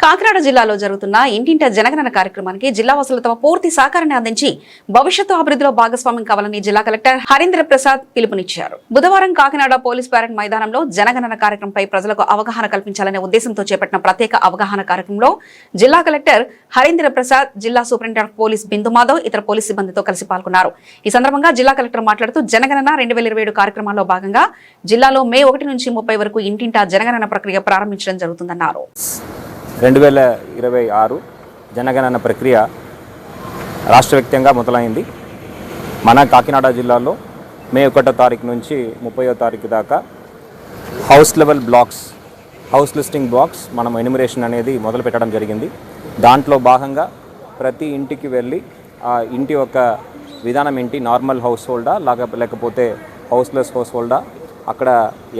కాకినాడ జిల్లాలో జరుగుతున్న ఇంటింట జనగణన కార్యక్రమానికి జిల్లా వాసులు తమ పూర్తి సహకారాన్ని అందించి భవిష్యత్తు అభివృద్ధిలో భాగస్వామ్యం కావాలని జిల్లా కలెక్టర్ హరీంద్ర ప్రసాద్ పిలుపునిచ్చారు. బుధవారం కాకినాడ పోలీస్ పరేడ్ మైదానంలో జనగణన కార్యక్రమంపై ప్రజలకు అవగాహన కల్పించాలనే ఉద్దేశంతో చేపట్టిన ప్రత్యేక అవగాహన కార్యక్రమంలో జిల్లా కలెక్టర్ హరీంద్ర ప్రసాద్, జిల్లా సూపరింటెండెంట్ పోలీస్ బిందు మాధవ్ ఇతర పోలీస్ సిబ్బందితో కలిసి పాల్గొన్నారు. ఈ సందర్భంగా జిల్లా కలెక్టర్ మాట్లాడుతూ జనగణన 2027 కార్యక్రమాల్లో భాగంగా జిల్లాలో మే 1 నుంచి 30 వరకు ఇంటింటా జనగణన ప్రక్రియ ప్రారంభించడం జరుగుతుందన్నారు. 2026 జనగణన ప్రక్రియ రాష్ట్ర వ్యాప్తంగా మొదలైంది. మన కాకినాడ జిల్లాలో మే 1వ తారీఖు నుంచి 30వ తారీఖు దాకా house level blocks, house listing blocks మనం ఎన్యుమరేషన్ అనేది మొదలు పెట్టడం జరిగింది. దాంట్లో భాగంగా ప్రతి ఇంటికి వెళ్ళి ఆ ఇంటి యొక్క విధానం ఏంటి, నార్మల్ హౌస్ హోల్డా లేకపోతే హౌస్లెస్ హౌస్ హోల్డా, అక్కడ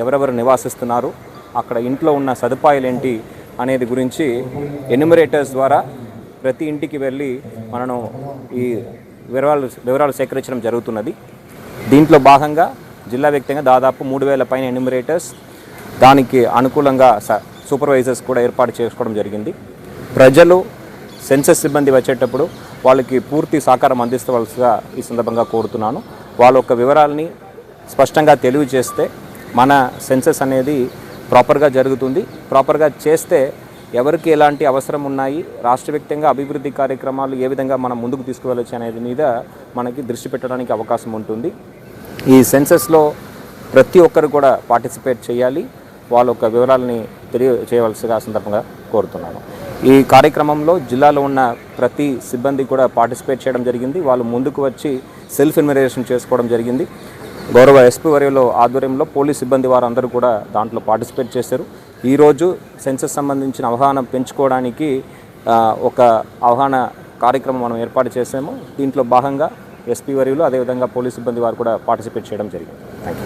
ఎవరెవరు నివాసిస్తున్నారు, అక్కడ ఇంట్లో ఉన్న సదుపాయాలు ఏంటి అనేది గురించి ఎన్యుమరేటర్స్ ద్వారా ప్రతి ఇంటికి వెళ్ళి మనం ఈ వివరాలు సేకరించడం జరుగుతున్నది. దీంట్లో భాగంగా జిల్లా వ్యాప్తంగా దాదాపు 3000 పైన ఎన్యుమరేటర్స్, దానికి అనుకూలంగా సూపర్వైజర్స్ కూడా ఏర్పాటు చేసుకోవడం జరిగింది. ప్రజలు సెన్సస్ సిబ్బంది వచ్చేటప్పుడు వాళ్ళకి పూర్తి సహకారం అందిస్తవలసిగా ఈ సందర్భంగా కోరుతున్నాను. వాళ్ళ యొక్క వివరాలని స్పష్టంగా తెలియజేస్తే మన సెన్సస్ అనేది ప్రాపర్గా జరుగుతుంది. ప్రాపర్గా చేస్తే ఎవరికి ఎలాంటి అవసరం ఉన్నాయి, రాష్ట్ర వ్యాప్తంగా అభివృద్ధి కార్యక్రమాలు ఏ విధంగా మనం ముందుకు తీసుకువెళ్ళచ్చు అనేది మీద మనకి దృష్టి పెట్టడానికి అవకాశం ఉంటుంది. ఈ సెన్సస్లో ప్రతి ఒక్కరు కూడా పార్టిసిపేట్ చేయాలి, వాళ్ళ యొక్క వివరాలని తెలియజేయవలసిగా సందర్భంగా కోరుతున్నాను. ఈ కార్యక్రమంలో జిల్లాలో ఉన్న ప్రతి సిబ్బంది కూడా పార్టిసిపేట్ చేయడం జరిగింది. వాళ్ళు ముందుకు వచ్చి సెల్ఫ్ ఎన్యుమరేషన్ చేసుకోవడం జరిగింది. గౌరవ ఎస్పీ వర్యుల ఆధ్వర్యంలో పోలీస్ సిబ్బంది వారు అందరూ కూడా దాంట్లో పార్టిసిపేట్ చేశారు. ఈరోజు సెన్సస్ సంబంధించిన అవగాహన పెంచుకోవడానికి ఒక అవగాహన కార్యక్రమం మనం ఏర్పాటు చేసాము. దీంట్లో భాగంగా ఎస్పీ వర్యులు అదేవిధంగా పోలీస్ సిబ్బంది వారు కూడా పార్టిసిపేట్ చేయడం జరిగింది. Thank you.